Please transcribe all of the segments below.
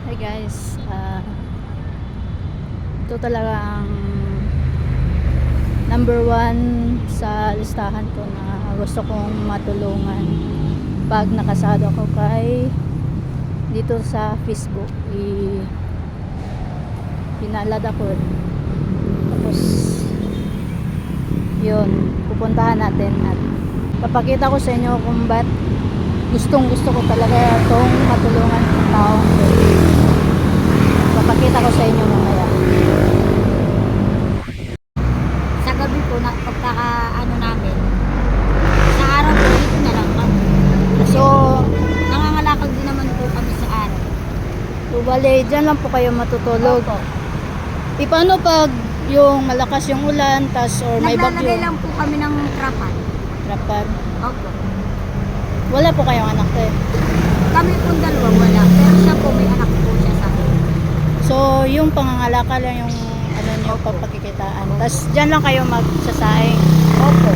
Hi guys, ito talaga ang number one sa listahan ko na gusto kong matulungan pag nakasado ako kay dito sa Facebook. Pinalad ako, tapos yun, pupuntahan natin at papakita ko sa inyo kung ba't gustong gusto ko talaga itong matulungan ng taong papakita ko sa inyo mamaya. Sa gabi po, pagkakaano namin, sa araw po, dito na lang kami. So, Nangangalakal din naman po kami sa araw. bale, dyan lang po kayo matutulog. Opo. Paano pag yung malakas yung ulan, tas or may Naglalagay bagyo? lang po kami ng trapan. Trapan. Opo. Wala po kayong anak eh. Kami po dalawa wala, pero siya po may anak po siya sa akin. So, yung pangangalakal lang yung ano nyo, pagpakikitaan. Tas dyan lang kayo magsasaing. Opo.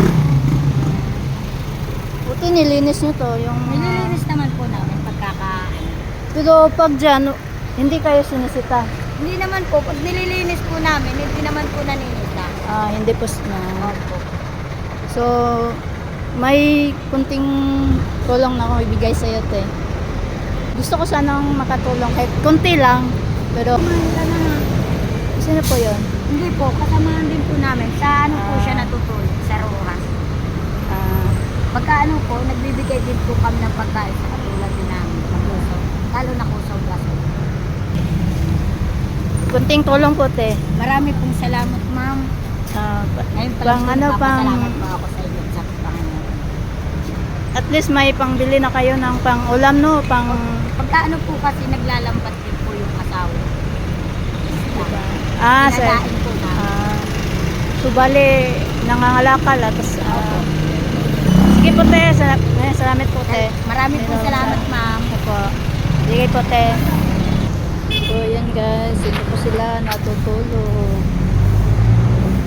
Buti nilinis nyo to. Yung, Nililinis naman po namin pagkakaano. pero pag dyan, hindi kayo sinisita. Hindi naman po, pag nililinis po namin, hindi naman po naninita. Hindi po na. Opo. So, may kunting tulong na akong ibigay sa iyo, te. Gusto ko sanang makatulong kahit kunti lang, pero Mahila na nga. sino po yun? Hindi po, kasamahan din po namin. Sa ano po siya natutulog? Sa Rojas. Pagka ano po, nagbibigay din po kami ng pagkain sa katulad din namin. Kapusaw. Lalo na kusaw baso. Kunting tulong po, te. Marami pong salamat, ma'am. Ngayon pa lang Pang po, ano, papasalamat po ako sa inyo sa Panginoon. at least may pangbili na kayo ng pang ulam, no? Pang, Pagka ano po kasi naglalambat din po yung asawa. sir. Pinadain po namin. So, bale, nangangalakal, tapos, sige po, te. Salamat po, te. Marami pong salamat, ma'am. Opo. Sige po, te. So, yan guys. Dito po sila natutulog.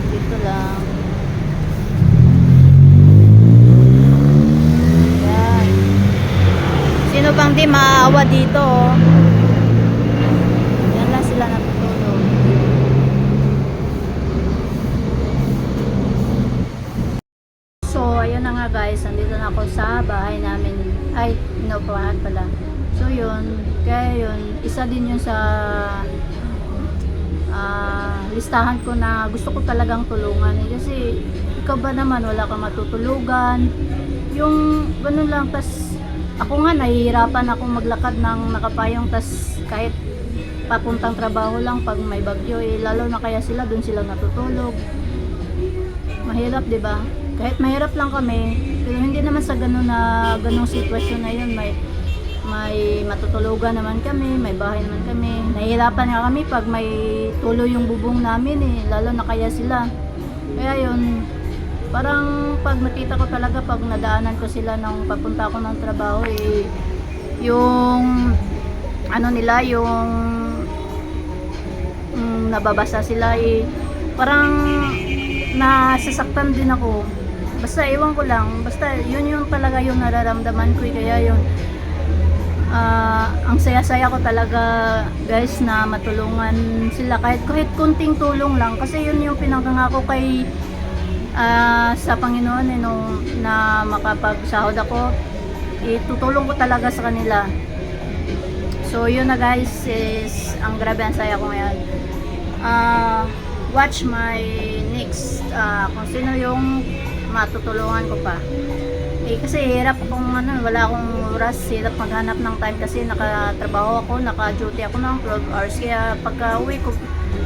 Dito lang. Yan. Sino bang di maawa dito, oh? Yan lang sila natutulog. So, ayun na nga guys. Nandito na ako sa bahay namin. Ay, inuupahan pala. So, yun. Kaya yun. Isa din yun sa listahan ko na gusto ko talagang tulungan. Kasi, ikaw ba naman, wala kang matutulugan. Yung, ganun lang. Tas, ako nga, nahihirapan ako maglakad ng nakapayong. Tas, kahit papuntang trabaho lang pag may bagyo, lalo na kaya sila, dun sila natutulog. Mahirap, di ba? Kahit mahirap lang kami, pero hindi naman sa ganung sitwasyon na yun, may matutulugan naman kami, may bahay naman kami. Nahihirapan nga kami pag may tulo yung bubong namin lalo na kaya sila. Kaya yun, parang pag nakita ko talaga, pag nadaanan ko sila nang papunta ako ng trabaho, yung ano nila, yung nababasa sila, parang nasasaktan din ako. Basta ewan ko lang, basta yun yung talaga yung nararamdaman ko, kaya yun ang saya-saya ko talaga guys na matulungan sila kahit kunting tulong lang, kasi yun yung pinangako kay sa Panginoon na makapagsahod ako, itutulong ko talaga sa kanila. So yun na guys, is ang grabe ang saya ko ngayon. Watch my next kung sino yung matutulungan ko pa. Kasi hirap kung wala akong oras, hirap maghanap ng time kasi nakatrabaho ako, naka-duty ako ng 12 hours. Kaya pagka uwi ko,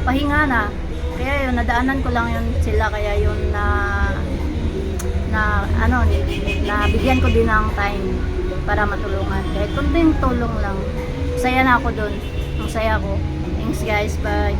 pahinga na. Kaya yun, nadaanan ko lang yun sila, kaya yun nabigyan ko din ng time para matulungan. Kahit kunting tulong lang. Saya na ako dun. Ang saya ko. Thanks guys, bye.